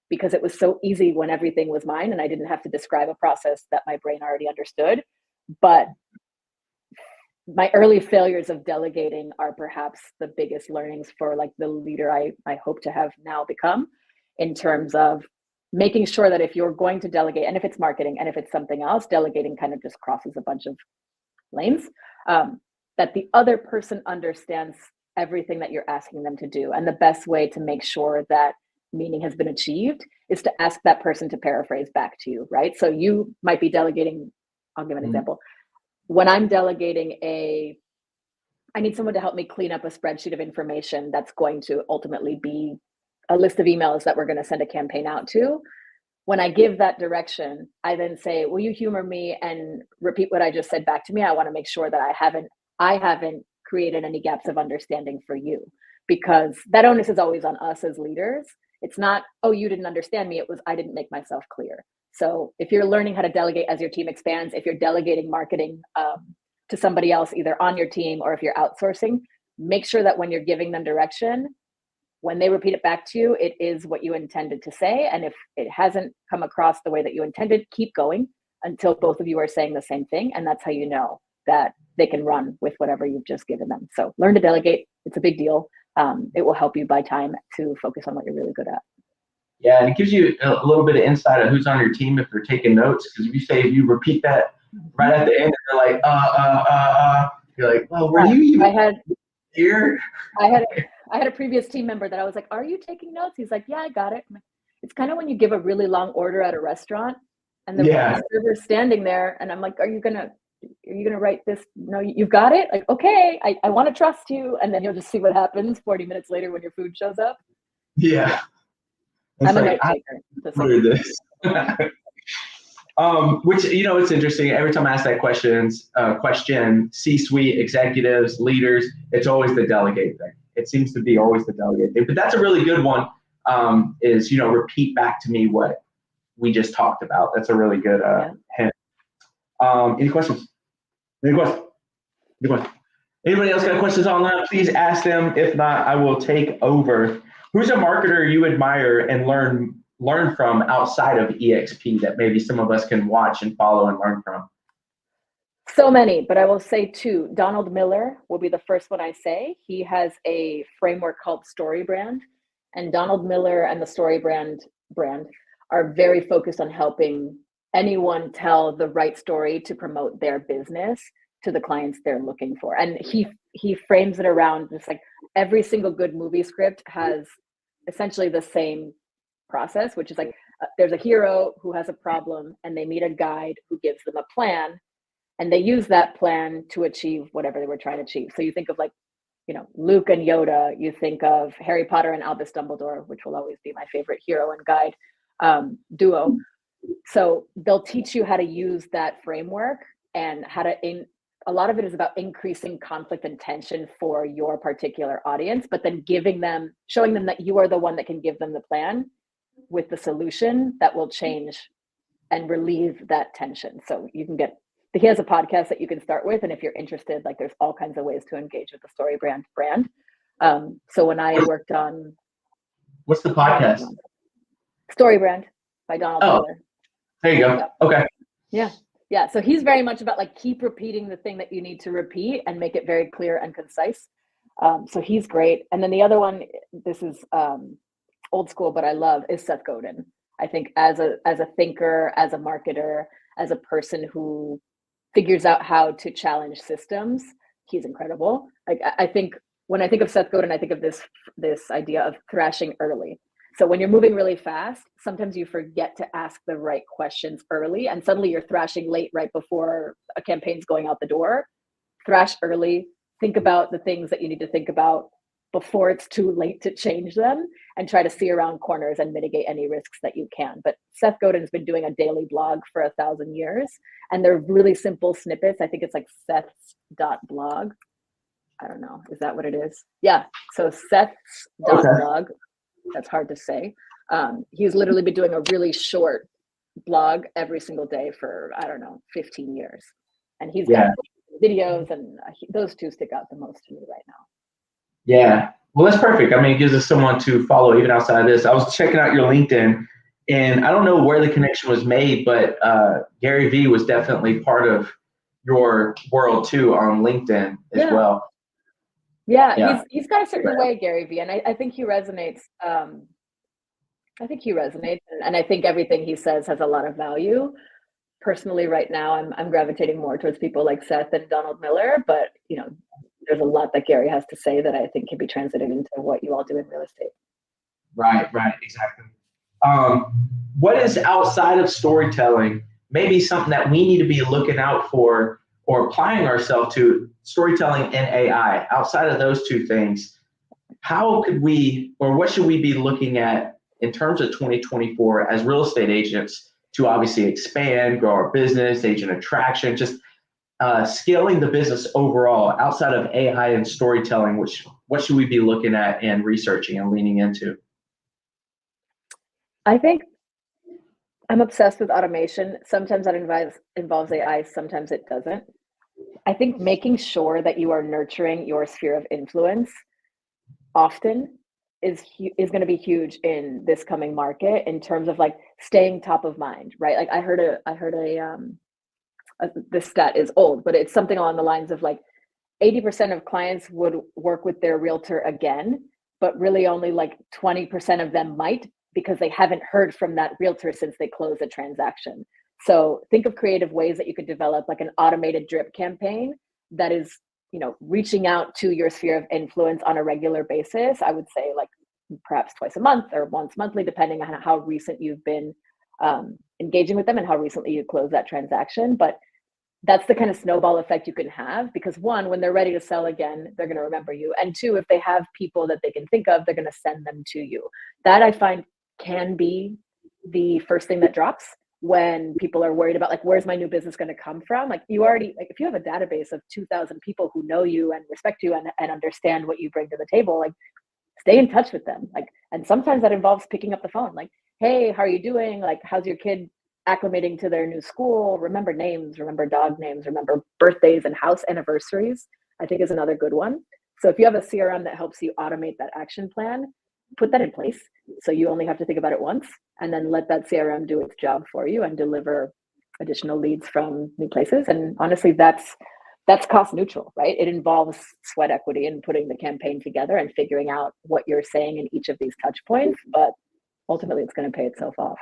because it was so easy when everything was mine and I didn't have to describe a process that my brain already understood. But my early failures of delegating are perhaps the biggest learnings for like the leader I hope to have now become, in terms of making sure that if you're going to delegate, and if it's marketing and if it's something else, delegating kind of just crosses a bunch of lanes, that the other person understands everything that you're asking them to do. And the best way to make sure that meaning has been achieved is to ask that person to paraphrase back to you, right? So you might be delegating, I'll give an example. When I'm delegating I need someone to help me clean up a spreadsheet of information that's going to ultimately be a list of emails that we're going to send a campaign out to. When I give that direction, I then say, will you humor me and repeat what I just said back to me? I want to make sure that I haven't created any gaps of understanding for you, because that onus is always on us as leaders. It's not, oh, you didn't understand me. It was, I didn't make myself clear. So if you're learning how to delegate as your team expands, if you're delegating marketing to somebody else, either on your team or if you're outsourcing, make sure that when you're giving them direction, when they repeat it back to you, it is what you intended to say. And if it hasn't come across the way that you intended, keep going until both of you are saying the same thing. And that's how you know that they can run with whatever you've just given them. So learn to delegate. It's a big deal. It will help you buy time to focus on what you're really good at. Yeah, and it gives you a little bit of insight on who's on your team if they're taking notes. Because if you repeat that right at the end, they're like, you're like, well, were you even here? I had a previous team member that I was like, are you taking notes? He's like, yeah, I got it. It's kind of when you give a really long order at a restaurant and the server's standing there and I'm like, are you gonna write this? No, you've got it? Like, okay, I want to trust you. And then you'll just see what happens 40 minutes later when your food shows up. Yeah. I'm a note taker. Which, it's interesting. Every time I ask that question, C-suite executives, leaders, it's always the delegate thing. It seems to be always the delegate thing. But that's a really good one, is, repeat back to me what we just talked about. That's a really good hint. Any questions? Anybody else got questions online? Please ask them. If not, I will take over. Who's a marketer you admire and learn from outside of eXp that maybe some of us can watch and follow and learn from? So many, but I will say two. Donald Miller will be the first one I say. He has a framework called Story Brand, and Donald Miller and the Story Brand are very focused on helping anyone tell the right story to promote their business to the clients they're looking for. And he frames it around just like every single good movie script has essentially the same process, which is like there's a hero who has a problem and they meet a guide who gives them a plan and they use that plan to achieve whatever they were trying to achieve. So you think of like, Luke and Yoda, you think of Harry Potter and Albus Dumbledore, which will always be my favorite hero and guide duo. So they'll teach you how to use that framework and how to a lot of it is about increasing conflict and tension for your particular audience, but then showing them that you are the one that can give them the plan with the solution that will change and relieve that tension. So he has a podcast that you can start with. And if you're interested, like there's all kinds of ways to engage with the Story Brand. So when I worked on. What's the podcast? Story Brand by Donald Miller. There you go. Yeah. Okay. Yeah. So he's very much about like keep repeating the thing that you need to repeat and make it very clear and concise. So he's great. And then the other one, this is old school, but I love, is Seth Godin. I think as a thinker, as a marketer, as a person who figures out how to challenge systems, he's incredible. Like I think when I think of Seth Godin, I think of this idea of thrashing early. So when you're moving really fast, sometimes you forget to ask the right questions early and suddenly you're thrashing late right before a campaign's going out the door. Thrash early, think about the things that you need to think about before it's too late to change them and try to see around corners and mitigate any risks that you can. But Seth Godin's been doing a daily blog for 1,000 years and they're really simple snippets. I think it's like Seth's.blog. I don't know. Is that what it is? Yeah. So Seth's.blog. That's hard to say. He's literally been doing a really short blog every single day for, 15 years. And he's got videos and those two stick out the most to me right now. Yeah. Well, that's perfect. I mean, it gives us someone to follow even outside of this. I was checking out your LinkedIn and I don't know where the connection was made, but Gary Vee was definitely part of your world too on LinkedIn as well. Yeah, he's got a certain way, Gary Vee, and I think he resonates. And I think everything he says has a lot of value. Personally, right now, I'm gravitating more towards people like Seth and Donald Miller, but there's a lot that Gary has to say that I think can be translated into what you all do in real estate. Right, exactly. What is outside of storytelling, maybe something that we need to be looking out for or applying ourselves to, storytelling and AI, outside of those two things, how could we, or what should we be looking at in terms of 2024 as real estate agents to obviously expand, grow our business, agent attraction, just scaling the business overall outside of AI and storytelling, what should we be looking at and researching and leaning into? I think I'm obsessed with automation. Sometimes that involves AI, sometimes it doesn't. I think making sure that you are nurturing your sphere of influence often is going to be huge in this coming market in terms of like staying top of mind, right? Like I heard this stat is old, but it's something along the lines of like 80% of clients would work with their realtor again, but really only like 20% of them might, because they haven't heard from that realtor since they closed a transaction. So think of creative ways that you could develop like an automated drip campaign that is, reaching out to your sphere of influence on a regular basis. I would say like perhaps twice a month or once monthly, depending on how recent you've been engaging with them and how recently you closed that transaction. But that's the kind of snowball effect you can have, because one, when they're ready to sell again, they're going to remember you. And two, if they have people that they can think of, they're going to send them to you. That I find can be the first thing that drops when people are worried about like, where's my new business going to come from? Like you already, like if you have a database of 2,000 people who know you and respect you and understand what you bring to the table, like stay in touch with them. Like, and sometimes that involves picking up the phone. Like, hey, how are you doing? Like, how's your kid acclimating to their new school? Remember names, remember dog names, remember birthdays and house anniversaries, I think is another good one. So if you have a CRM that helps you automate that action plan, put that in place. So you only have to think about it once, and then let that CRM do its job for you and deliver additional leads from new places. And honestly, that's cost neutral, right? It involves sweat equity in putting the campaign together and figuring out what you're saying in each of these touch points, but ultimately it's going to pay itself off.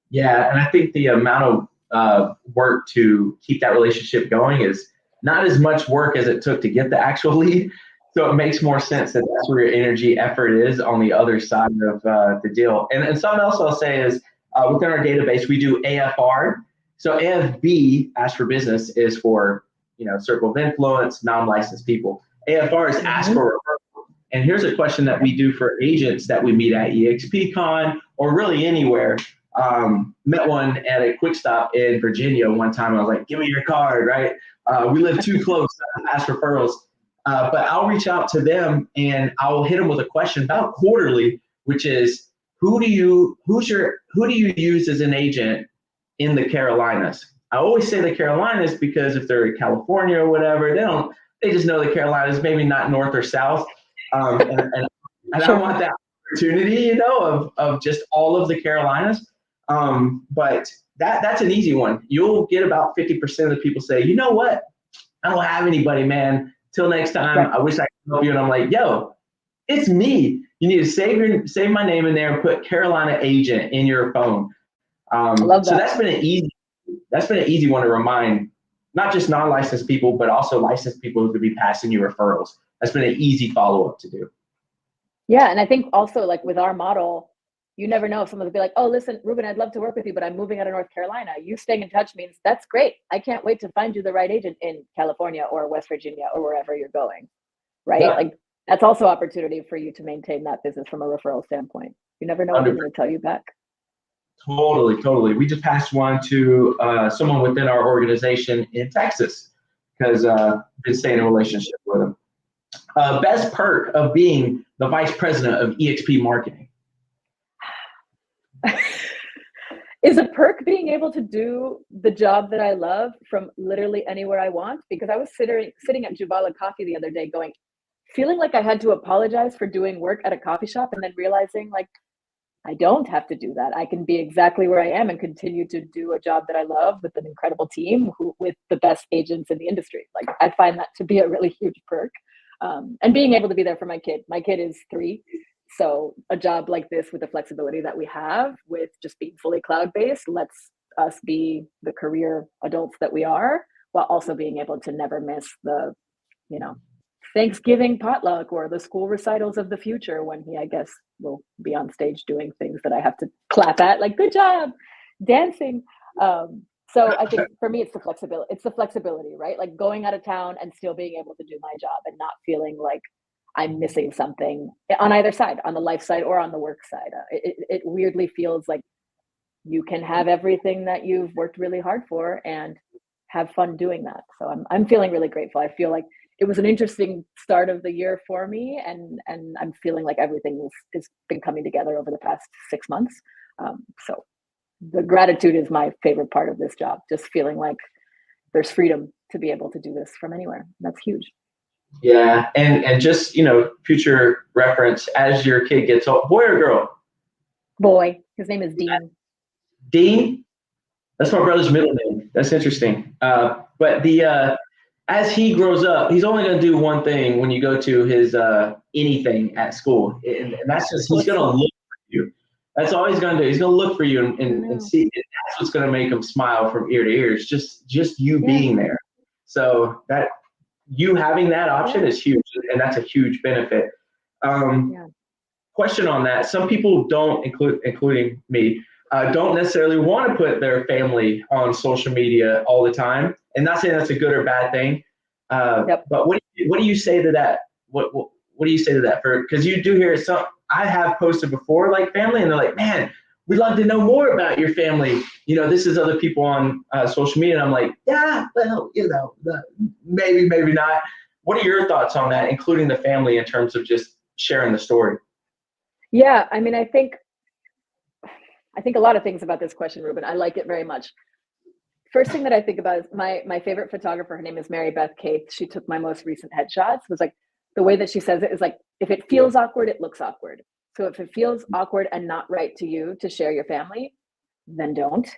Yeah, and I think the amount of work to keep that relationship going is not as much work as it took to get the actual lead. So it makes more sense that that's where your energy effort is on the other side of the deal. And something else I'll say is within our database, we do AFR. So AFB, Ask for Business, is for circle of influence, non-licensed people. AFR is Ask for Referral. And here's a question that we do for agents that we meet at eXpCon or really anywhere. Met one at a quick stop in Virginia one time. I was like, give me your card, right? We live too close to ask referrals. But I'll reach out to them and I'll hit them with a question about quarterly, which is who do you use as an agent in the Carolinas? I always say the Carolinas because if they're in California or whatever, they just know the Carolinas, maybe not north or south. And I want that opportunity, of just all of the Carolinas. But that's an easy one. You'll get about 50% of the people say, you know what? I don't have anybody, man. Till next time, right. I wish I could help you. And I'm like, yo, it's me. You need to save my name in there and put Carolina agent in your phone. So that's been an easy one to remind, not just non-licensed people, but also licensed people who could be passing you referrals. That's been an easy follow-up to do. Yeah, and I think also like with our model, you never know if someone will be like, oh, listen, Ruben, I'd love to work with you, but I'm moving out of North Carolina. You staying in touch means that's great. I can't wait to find you the right agent in California or West Virginia or wherever you're going, right? Yeah. Like that's also opportunity for you to maintain that business from a referral standpoint. You never know what they're going to tell you back. Totally. We just passed one to someone within our organization in Texas because I've been staying in a relationship with them. Best perk of being the vice president of eXp Marketing. Is a perk being able to do the job that I love from literally anywhere I want? Because I was sitting at Jubala Coffee the other day feeling like I had to apologize for doing work at a coffee shop and then realizing like, I don't have to do that. I can be exactly where I am and continue to do a job that I love with an incredible team with the best agents in the industry. Like I find that to be a really huge perk. And being able to be there for my kid. My kid is 3. So a job like this with the flexibility that we have with just being fully cloud-based lets us be the career adults that we are, while also being able to never miss the, Thanksgiving potluck or the school recitals of the future when he, I guess, will be on stage doing things that I have to clap at, like, good job, dancing. So I think for me, it's the flexibility. It's the flexibility, right? Like going out of town and still being able to do my job and not feeling like I'm missing something on either side, on the life side or on the work side. It weirdly feels like you can have everything that you've worked really hard for and have fun doing that. So I'm feeling really grateful. I feel like it was an interesting start of the year for me, and I'm feeling like everything has been coming together over the past 6 months. So the gratitude is my favorite part of this job. Just feeling like there's freedom to be able to do this from anywhere. That's huge. Yeah, and just, future reference, as your kid gets old, boy or girl? Boy, his name is Dean. Dean? That's my brother's middle name. That's interesting. But as he grows up, he's only going to do one thing when you go to his anything at school, and that's just he's going to look for you. That's all he's going to do. He's going to look for you and see. And that's what's going to make him smile from ear to ear. It's just you being there. So that you having that option is huge, and that's a huge benefit. Question on that: some people don't, including me, don't necessarily want to put their family on social media all the time. And not saying that's a good or bad thing, but what do you say to that? What do you say to that? Because you do hear some. I have posted before, like family, and they're like, "Man, we'd love to know more about your family." This is other people on social media, and I'm like, "Yeah, well, maybe not." What are your thoughts on that, including the family, in terms of just sharing the story? Yeah, I mean, I think a lot of things about this question, Ruben. I like it very much. First thing that I think about is my favorite photographer. Her name is Mary Beth Cates. She took my most recent headshots. Was like, the way that she says it is like, if it feels awkward, it looks awkward. So if it feels awkward and not right to you to share your family, then don't.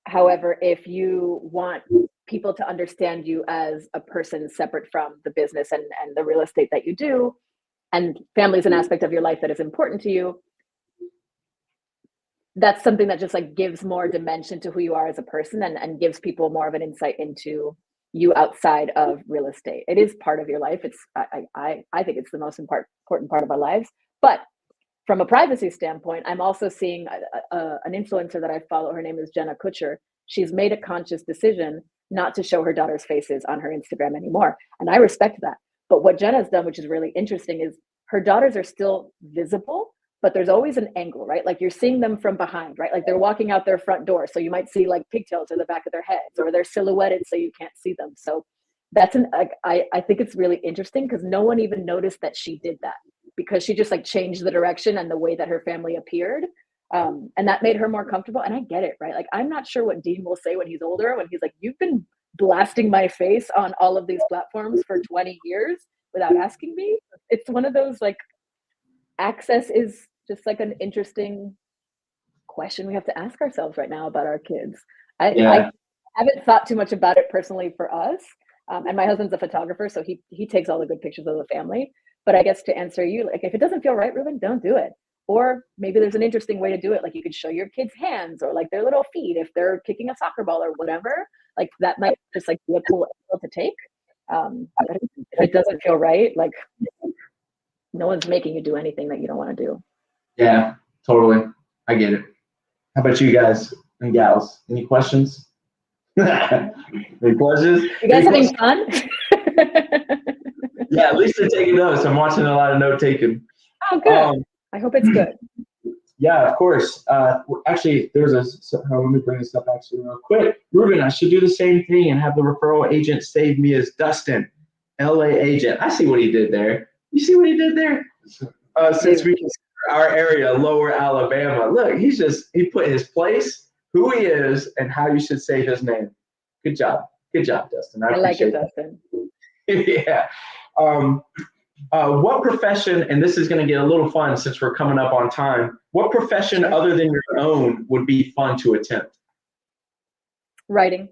However, if you want people to understand you as a person separate from the business and the real estate that you do, and family is an aspect of your life that is important to you, that's something that just like gives more dimension to who you are as a person and gives people more of an insight into you outside of real estate. It is part of your life. It's I think it's the most important part of our lives. But from a privacy standpoint, I'm also seeing an influencer that I follow. Her name is Jenna Kutcher. She's made a conscious decision not to show her daughter's faces on her Instagram anymore. And I respect that. But what Jenna's done, which is really interesting, is her daughters are still visible, but there's always an angle, right? Like you're seeing them from behind, right? Like they're walking out their front door. So you might see like pigtails in the back of their heads, or they're silhouetted so you can't see them. So that's I think it's really interesting because no one even noticed that she did that, because she just like changed the direction and the way that her family appeared. And that made her more comfortable. And I get it, right? Like, I'm not sure what Dean will say when he's older, when he's like, you've been blasting my face on all of these platforms for 20 years without asking me. It's one of those, like, access is just like an interesting question we have to ask ourselves right now about our kids. I haven't thought too much about it personally for us. And my husband's a photographer, so he takes all the good pictures of the family. But I guess to answer you, like, if it doesn't feel right, Ruben, don't do it. Or maybe there's an interesting way to do it. Like, you could show your kids' hands or like their little feet if they're kicking a soccer ball or whatever. Like, that might just like be a cool angle to take. But if it doesn't feel right, like, no one's making you do anything that you don't want to do. Yeah, totally. I get it. How about you guys and gals? Any questions? Any questions? You guys having fun? Yeah, at least they're taking notes. I'm watching a lot of note taking. Oh, good. I hope it's good. Yeah, of course. Actually, there's let me bring this up actually real quick. Ruben, I should do the same thing and have the referral agent save me as Dustin, LA agent. I see what he did there. You see what he did there? Since we consider our area Lower Alabama, look, he put his place, who he is, and how you should say his name. Good job, Dustin. I like it, that. Dustin. Yeah. What profession, and this is going to get a little fun since we're coming up on time, what profession other than your own would be fun to attempt? Writing.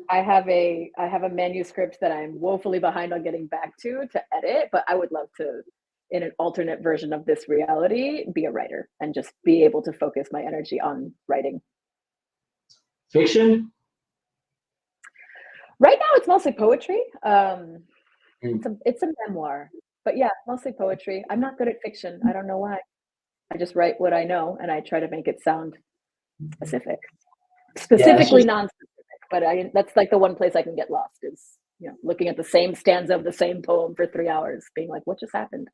I have a manuscript that I'm woefully behind on getting back to edit, but I would love to, in an alternate version of this reality, be a writer and just be able to focus my energy on writing. Fiction? Right now, it's mostly poetry. It's a memoir, but yeah, mostly poetry. I'm not good at fiction. I don't know why. I just write what I know, and I try to make it sound specifically non-specific. But that's like the one place I can get lost is, looking at the same stanza of the same poem for 3 hours, being like, what just happened?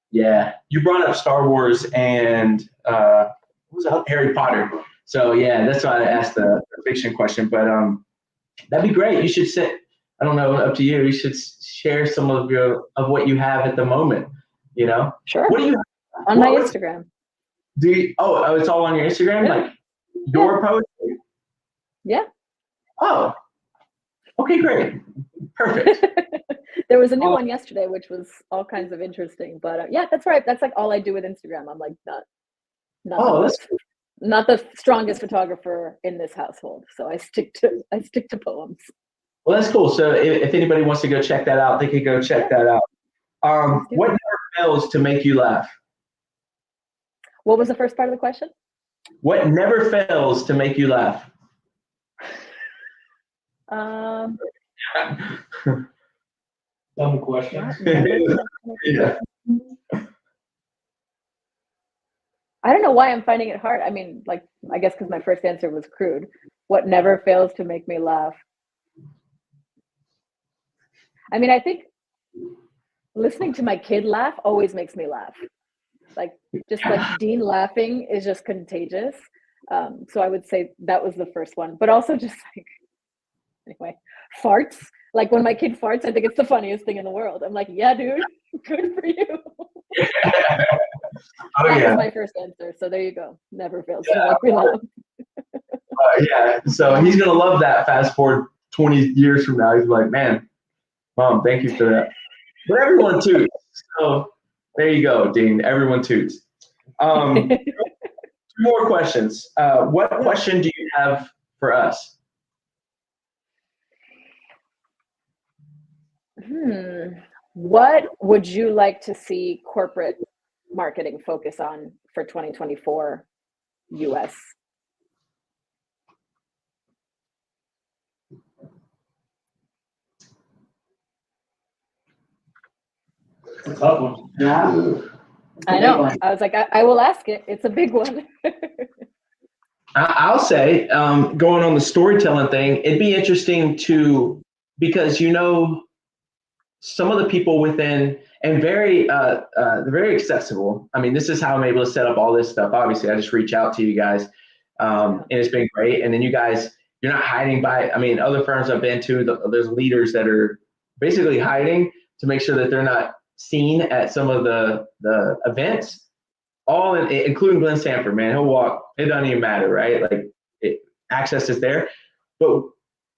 Yeah, you brought up Star Wars and Harry Potter. So yeah, that's why I asked the fiction question. But that'd be great. You should I don't know, up to you. You should share some of what you have at the moment. Sure. What do you on my Instagram? Oh, it's all on your Instagram, like your poetry. Yeah. Oh, okay, great, perfect. There was a new one yesterday, which was all kinds of interesting. But yeah, that's right. That's like all I do with Instagram. I'm like not the strongest photographer in this household, so I stick to poems. Well, that's cool. So if anybody wants to go check that out, they could go check that out. What never fails to make you laugh? What was the first part of the question? What never fails to make you laugh? Dumb question. Yeah. I don't know why I'm finding it hard. I mean, like, I guess because my first answer was crude. What never fails to make me laugh? I mean, I think listening to my kid laugh always makes me laugh. Like, just like Dean laughing is just contagious. So I would say that was the first one. But also just like, anyway, farts. Like when my kid farts, I think it's the funniest thing in the world. I'm like, yeah, dude, good for you. That was my first answer. So there you go. Never fails to make me laugh. Yeah. So he's going to love that fast forward 20 years from now. He's like, man, Mom, thank you for that. But everyone toots. So there you go, Dean. Everyone toots. 2 more questions. What question do you have for us? What would you like to see corporate marketing focus on for 2024 US? It's a tough one. Yeah. I know. I was like, I will ask it. It's a big one. I'll say, going on the storytelling thing, it'd be interesting because some of the people within, and they're very accessible. I mean, this is how I'm able to set up all this stuff. Obviously, I just reach out to you guys, and it's been great. And then you guys, you're not hiding other firms I've been to, there's leaders that are basically hiding to make sure that they're not seen at some of the events. Including Glenn Sanford, man, he'll walk. It doesn't even matter, right? Like access is there, but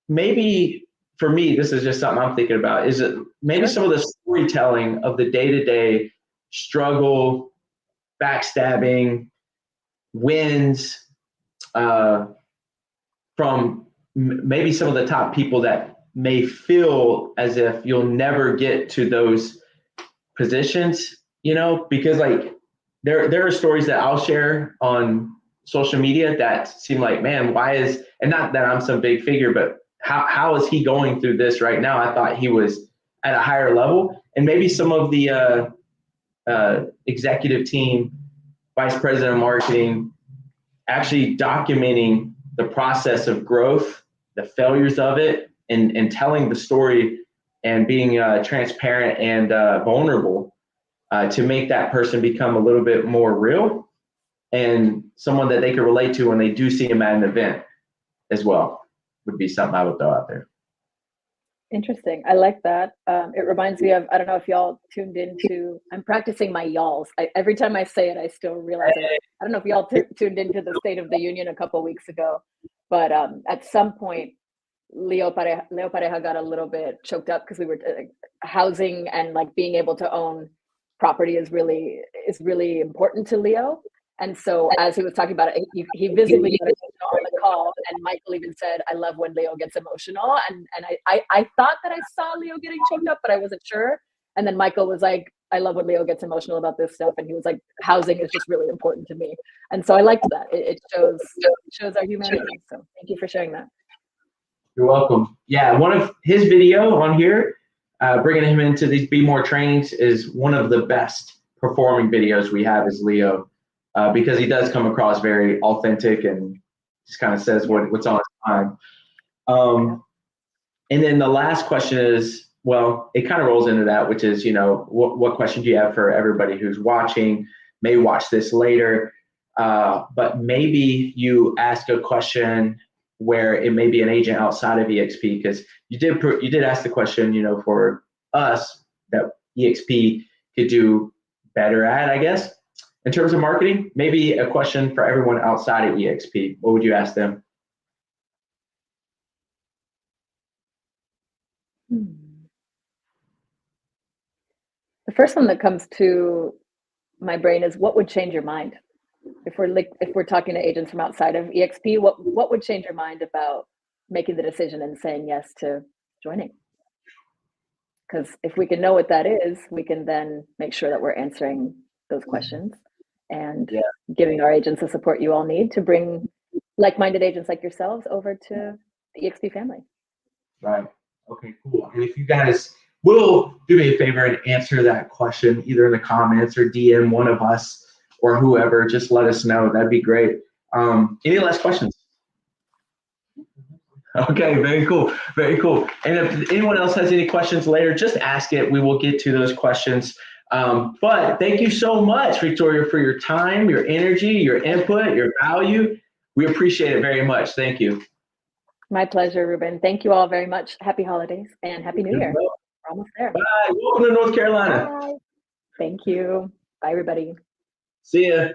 maybe for me, this is just something I'm thinking about. Is it maybe some of the storytelling of the day-to-day struggle, backstabbing, wins from maybe some of the top people that may feel as if you'll never get to those positions, because like. There are stories that I'll share on social media that seem like, man, and not that I'm some big figure, but how is he going through this right now? I thought he was at a higher level. And maybe some of the executive team, vice president of marketing, actually documenting the process of growth, the failures of it, and telling the story and being transparent and vulnerable. To make that person become a little bit more real and someone that they can relate to when they do see him at an event as well would be something I would throw out there. Interesting. I like that. It reminds me of, I don't know if y'all tuned into, I'm practicing my y'alls. Every time I say it, I still realize it. I don't know if y'all tuned into the State of the Union a couple of weeks ago, but at some point, Leo Pareja got a little bit choked up because we were housing and like being able to own property is really important to Leo. And so as he was talking about it, he visibly got emotional on the call, and Michael even said, I love when Leo gets emotional. And I thought that I saw Leo getting choked up, but I wasn't sure. And then Michael was like, I love when Leo gets emotional about this stuff. And he was like, housing is just really important to me. And so I liked that. It shows our humanity. So thank you for sharing that. You're welcome. Yeah, one of his video on here, bringing him into these Be More trainings, is one of the best performing videos we have is Leo, because he does come across very authentic and just kind of says what's on his mind. And then the last question is, well, it kind of rolls into that, which is, what question do you have for everybody who's watching, may watch this later, but maybe you ask a question where it may be an agent outside of eXp, because you did ask the question, for us that eXp could do better at, I guess, in terms of marketing. Maybe a question for everyone outside of eXp. What would you ask them? first one that comes to my brain is, what would change your mind? If we're talking to agents from outside of eXp, what would change your mind about making the decision and saying yes to joining? Because if we can know what that is, we can then make sure that we're answering those questions and giving our agents the support you all need to bring like-minded agents like yourselves over to the eXp family. Right. Okay, cool. And if you guys will do me a favor and answer that question either in the comments or DM one of us or whoever, just let us know. That'd be great. Any last questions? Okay, very cool. Very cool. And if anyone else has any questions later, just ask it. We will get to those questions. But thank you so much, Victoria, for your time, your energy, your input, your value. We appreciate it very much. Thank you. My pleasure, Ruben. Thank you all very much. Happy holidays and Happy New Year. We're almost there. Bye. Welcome to North Carolina. Bye. Thank you. Bye, everybody. See ya.